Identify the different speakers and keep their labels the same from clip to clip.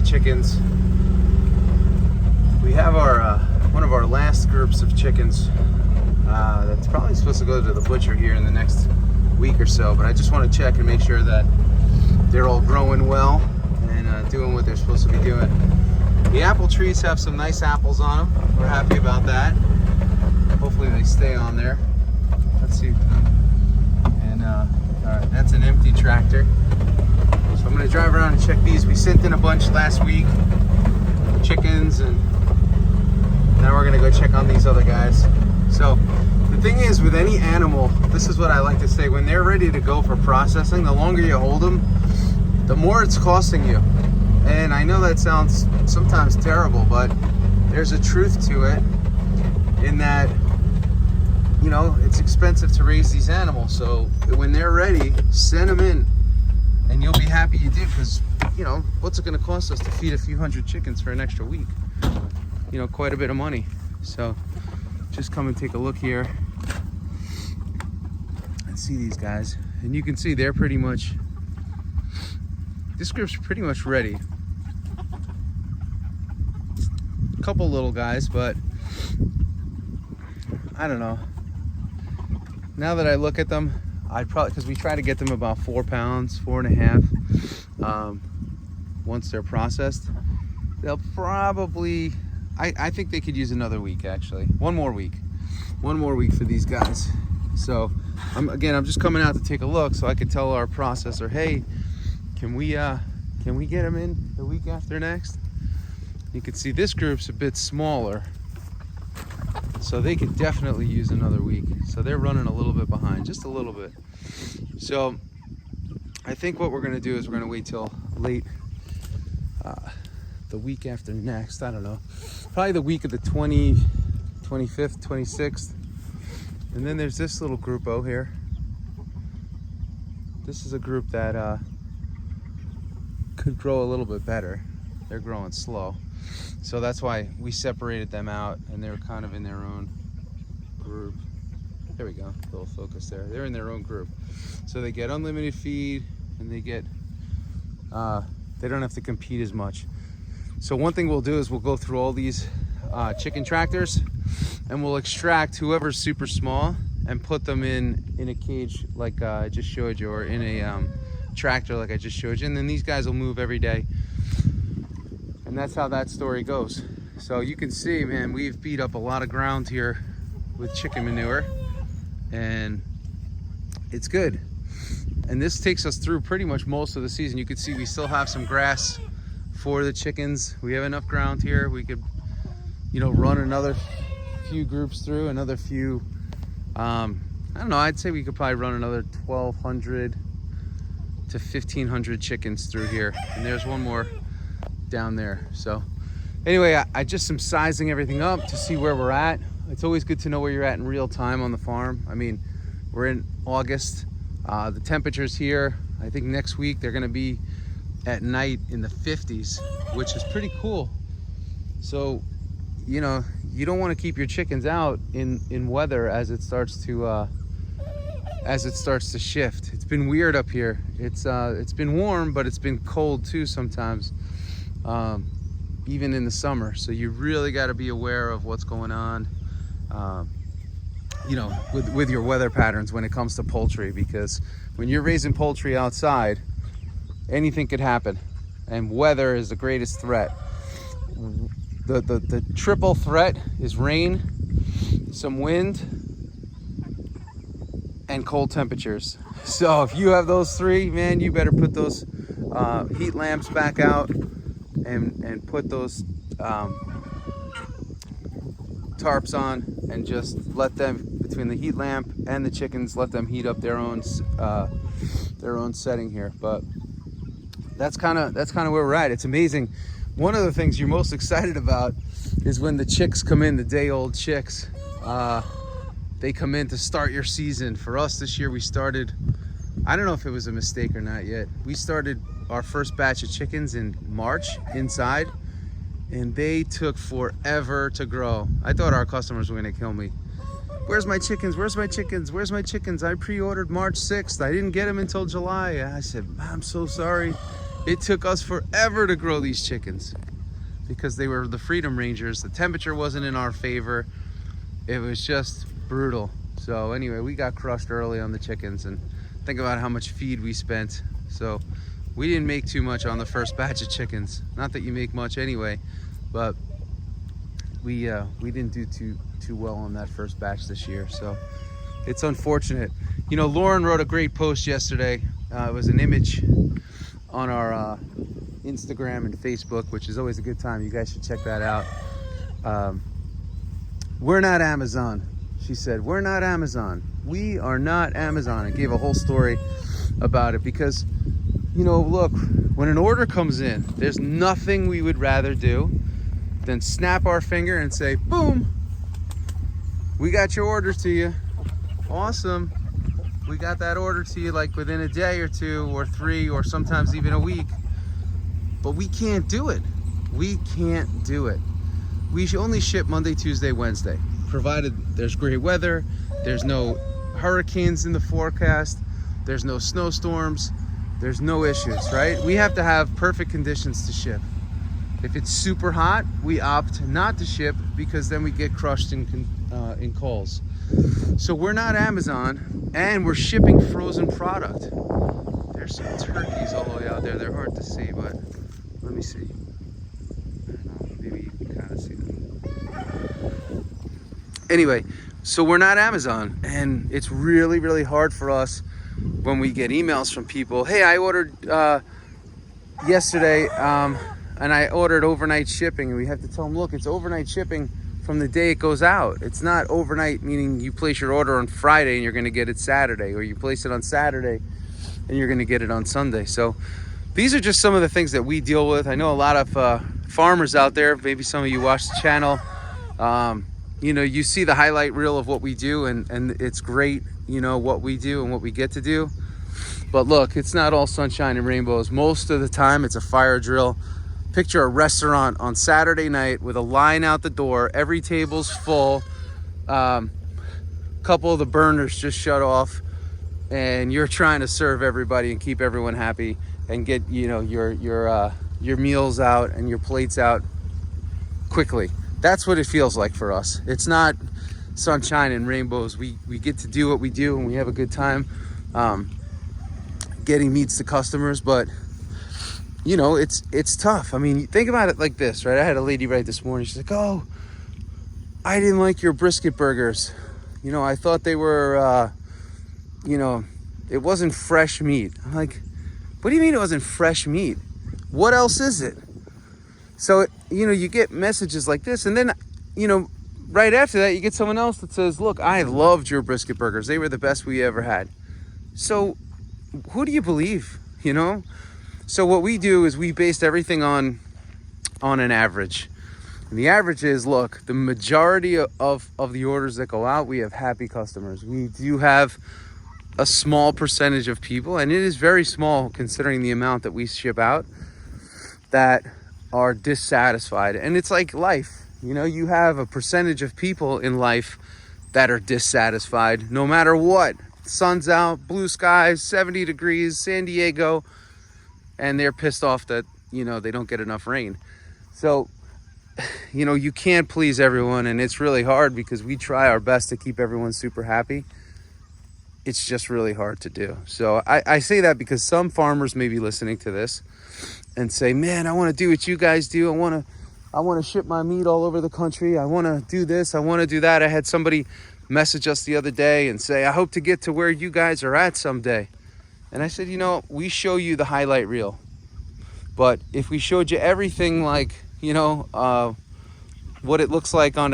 Speaker 1: chickens. We have our one of our last groups of chickens that's probably supposed to go to the butcher here in the next week or so, but I just want to check and make sure that they're all growing well and doing what they're supposed to be doing. The apple trees have some nice apples on them. We're happy about that. Hopefully they stay on there. Let's see. And all right, that's an empty tractor. So I'm gonna drive around and check these. We sent in a bunch last week, chickens, and now we're gonna go check on these other guys. So the thing is, with any animal, this is what I like to say, when they're ready to go for processing, the longer you hold them, the more it's costing you. And I know that sounds sometimes terrible, but there's a truth to it in that, you know, it's expensive to raise these animals. So when they're ready, send them in and you'll be happy you did, because, you know, what's it going to cost us to feed a few hundred chickens for an extra week? You know, quite a bit of money. So just come and take a look here and see these guys. And you can see they're pretty much, this group's pretty much ready. A couple little guys, but I don't know. Now that I look at them, I'd probably, because we try to get them about 4 pounds, 4.5, once they're processed. They'll probably, I think they could use another week, actually. One more week for these guys. So I'm just coming out to take a look so I could tell our processor, hey, can we get them in the week after next? You can see this group's a bit smaller, so they could definitely use another week. So they're running a little bit behind, just a little bit. So I think what we're gonna do is we're gonna wait till late, the week after next, I don't know, probably the week of the 25th, 26th. And then there's this little groupo here. This is a group that could grow a little bit better. They're growing slow. So that's why we separated them out, and they were kind of in their own group. There we go, little focus there. They're in their own group. So they get unlimited feed, and they get, they don't have to compete as much. So one thing we'll do is we'll go through all these chicken tractors, and we'll extract whoever's super small and put them in a cage like I just showed you, or in a tractor like I just showed you. And then these guys will move every day. And that's how that story goes. So you can see, man, we've beat up a lot of ground here with chicken manure, and it's good. And this takes us through pretty much most of the season. You can see we still have some grass for the chickens. We have enough ground here. We could, you know, run another few groups through, another few, I don't know, I'd say we could probably run another 1,200 to 1,500 chickens through here. And there's one more down there. So anyway, I just am sizing everything up to see where we're at. It's always good to know where you're at in real time on the farm. I mean, we're in August. The temperatures here, I think next week they're gonna be at night in the 50s, which is pretty cool. So, you know, you don't want to keep your chickens out in weather as it starts to shift. It's been weird up here. It's been warm, but it's been cold too sometimes, even in the summer. So you really got to be aware of what's going on, you know, with your weather patterns when it comes to poultry, because when you're raising poultry outside, anything could happen, and weather is the greatest threat. The triple threat is rain, some wind, and cold temperatures. So if you have those three, man, you better put those heat lamps back out and put those tarps on, and just let them, between the heat lamp and the chickens, let them heat up their own setting here. But that's kind of where we're at. It's amazing. One of the things you're most excited about is when the chicks come in, the day-old chicks. They come in to start your season. For us this year, we started, I don't know if it was a mistake or not yet, we started our first batch of chickens in March inside, and they took forever to grow. I thought our customers were gonna kill me. Where's my chickens? Where's my chickens? Where's my chickens? I pre-ordered March 6th. I didn't get them until July. I said, I'm so sorry. It took us forever to grow these chickens because they were the Freedom Rangers. The temperature wasn't in our favor. It was just brutal. So anyway, we got crushed early on the chickens, and think about how much feed we spent. So we didn't make too much on the first batch of chickens. Not that you make much anyway, but we didn't do too well on that first batch this year. So it's unfortunate. You know, Lauren wrote a great post yesterday. It was an image on our Instagram and Facebook, which is always a good time. You guys should check that out. We're not Amazon. She said, we're not Amazon. We are not Amazon. And gave a whole story about it because, you know, look, when an order comes in, there's nothing we would rather do than snap our finger and say, boom, we got your order to you. Awesome. We got that order to you like within a day or two or three or sometimes even a week. But we can't do it. We can't do it. We should only ship Monday, Tuesday, Wednesday, provided there's great weather, there's no hurricanes in the forecast, there's no snowstorms, there's no issues, right? We have to have perfect conditions to ship. If it's super hot, we opt not to ship because then we get crushed in calls. So we're not Amazon, and we're shipping frozen product. There's some turkeys all the way out there. They're hard to see, but let me see. I don't know, maybe you can kind of see them. Anyway, so we're not Amazon, and it's really, really hard for us when we get emails from people. Hey, I ordered yesterday, and I ordered overnight shipping, and we have to tell them, look, it's overnight shipping from the day it goes out. It's not overnight, meaning you place your order on Friday and you're going to get it Saturday, or you place it on Saturday and you're going to get it on Sunday. So these are just some of the things that we deal with. I know a lot of farmers out there, maybe some of you watch the channel, you know, you see the highlight reel of what we do, and it's great, you know, what we do and what we get to do. But look, it's not all sunshine and rainbows. Most of the time it's a fire drill. Picture a restaurant on Saturday night with a line out the door. Every table's full. Couple of the burners just shut off, and you're trying to serve everybody and keep everyone happy and get, you know, your meals out and your plates out quickly. That's what it feels like for us. It's not sunshine and rainbows. We get to do what we do, and we have a good time getting meats to customers, but you know, it's tough. I mean, think about it like this, right? I had a lady write this morning. She's like, oh, I didn't like your brisket burgers. You know, I thought they were, you know, it wasn't fresh meat. I'm like, what do you mean it wasn't fresh meat? What else is it? So, you know, you get messages like this, and then, you know, right after that, you get someone else that says, look, I loved your brisket burgers. They were the best we ever had. So who do you believe, you know? So what we do is we based everything on an average. And the average is, look, the majority of the orders that go out, we have happy customers. We do have a small percentage of people, and it is very small considering the amount that we ship out, that are dissatisfied. And it's like life. You know, you have a percentage of people in life that are dissatisfied no matter what. Sun's out, blue skies, 70 degrees, San Diego, and they're pissed off that, you know, they don't get enough rain. So, you know, you can't please everyone, and it's really hard because we try our best to keep everyone super happy. It's just really hard to do. So I say that because some farmers may be listening to this and say, man, I want to do what you guys do. I want to ship my meat all over the country. I want to do this. I want to do that. I had somebody message us the other day and say, I hope to get to where you guys are at someday. And I said, you know, we show you the highlight reel. But if we showed you everything, like, you know, what it looks like on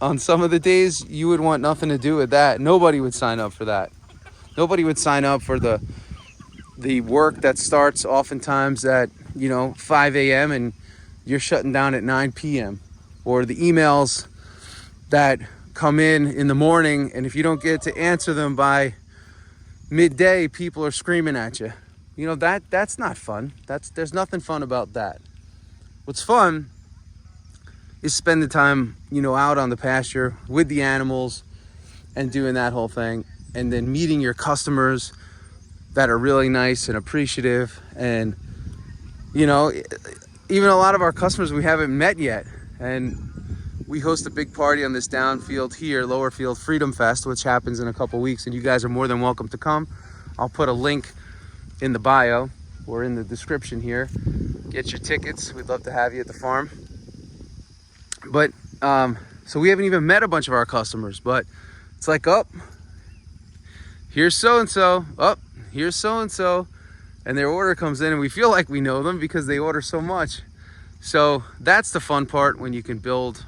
Speaker 1: on some of the days, you would want nothing to do with that. Nobody would sign up for that. Nobody would sign up for the work that starts oftentimes at, you know, 5 a.m. and you're shutting down at 9 p.m. Or the emails that come in the morning, and if you don't get to answer them by midday, people are screaming at you. You know, that's not fun. There's nothing fun about that. What's fun is spending time, you know, out on the pasture with the animals and doing that whole thing, and then meeting your customers that are really nice and appreciative. And, you know, even a lot of our customers we haven't met yet. And we host a big party on this downfield here, Lower Field Freedom Fest, which happens in a couple weeks, and you guys are more than welcome to come. I'll put a link in the bio or in the description here. Get your tickets. We'd love to have you at the farm. But so we haven't even met a bunch of our customers, but it's like, oh, here's so-and-so, oh, here's so-and-so, and their order comes in, and we feel like we know them because they order so much. So that's the fun part, when you can build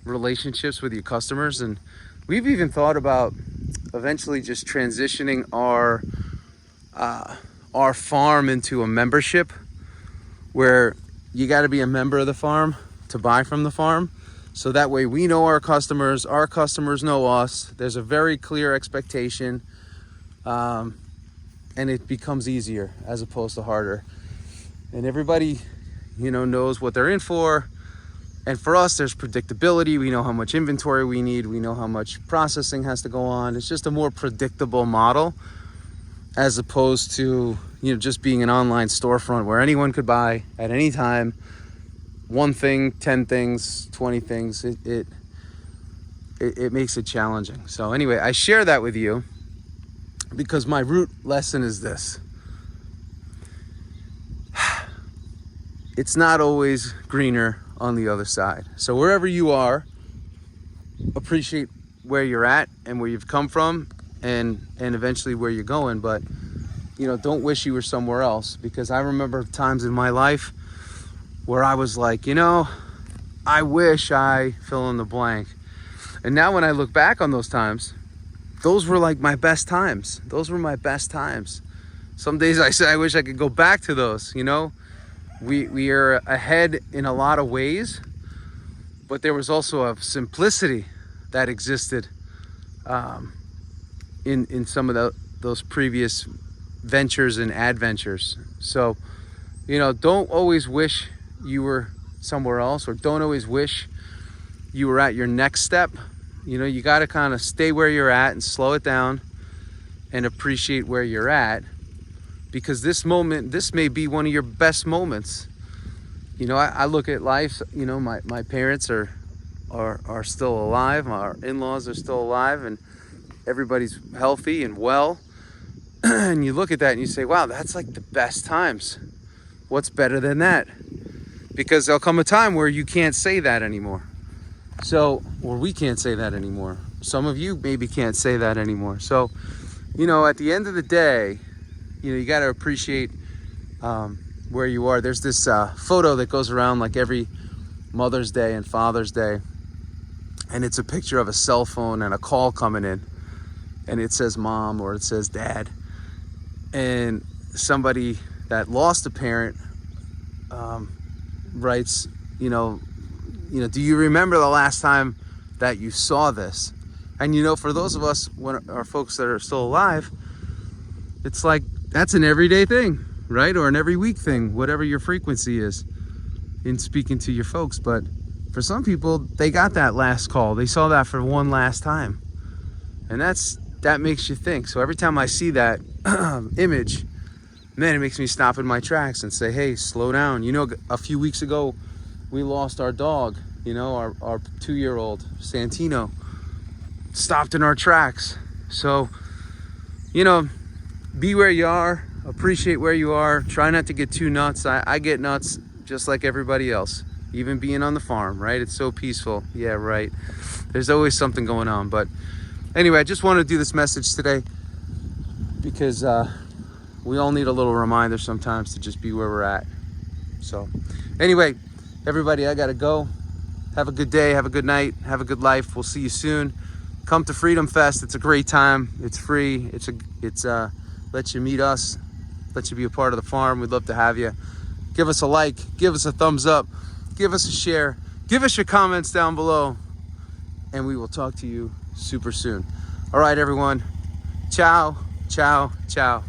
Speaker 1: relationships with your customers. And we've even thought about eventually just transitioning our farm into a membership, where you got to be a member of the farm to buy from the farm. So that way we know our customers know us. There's a very clear expectation, and it becomes easier as opposed to harder. And everybody, you know, knows what they're in for. And for us, there's predictability. We know how much inventory we need. We know how much processing has to go on. It's just a more predictable model, as opposed to, you know, just being an online storefront where anyone could buy at any time, one thing, 10 things, 20 things. It makes it challenging. So anyway, I share that with you because my root lesson is this: it's not always greener on the other side. So wherever you are, appreciate where you're at and where you've come from, and eventually where you're going. But, you know, don't wish you were somewhere else, because I remember times in my life where I was like, you know, I wish I fill in the blank. And now when I look back on those times, those were like my best times. Those were my best times. Some days I say I wish I could go back to those, you know. We are ahead in a lot of ways, but there was also a simplicity that existed in some of those previous ventures and adventures. So, you know, don't always wish you were somewhere else, or don't always wish you were at your next step. You know, you got to kind of stay where you're at and slow it down and appreciate where you're at. Because this moment, this may be one of your best moments. You know, I look at life, you know, my parents are still alive, our in-laws are still alive, and everybody's healthy and well. And you look at that and you say, wow, that's like the best times. What's better than that? Because there'll come a time where you can't say that anymore. So, or we can't say that anymore. Some of you maybe can't say that anymore. So, you know, at the end of the day, you know, you got to appreciate where you are. There's this photo that goes around like every Mother's Day and Father's Day, and it's a picture of a cell phone and a call coming in, and it says mom or it says dad, and somebody that lost a parent writes, you know, do you remember the last time that you saw this? And, you know, for those of us, when our folks that are still alive, it's like, that's an everyday thing, right? Or an every week thing, whatever your frequency is in speaking to your folks. But for some people, they got that last call. They saw that for one last time. And that makes you think. So every time I see that image, man, it makes me stop in my tracks and say, hey, slow down. You know, a few weeks ago, we lost our dog, you know, our 2-year-old, Santino, stopped in our tracks. So, you know, be where you are, appreciate where you are, try not to get too nuts. I get nuts just like everybody else, even being on the farm, right? It's so peaceful. Yeah, right. There's always something going on. But anyway, I just want to do this message today because we all need a little reminder sometimes to just be where we're at. So anyway, everybody, I got to go. Have a good day, have a good night, have a good life. We'll see you soon. Come to Freedom Fest. It's a great time. It's free. It's lets you meet us, lets you be a part of the farm. We'd love to have you. Give us a like, give us a thumbs up, give us a share, give us your comments down below, and we will talk to you super soon. All right, everyone. Ciao, ciao, ciao.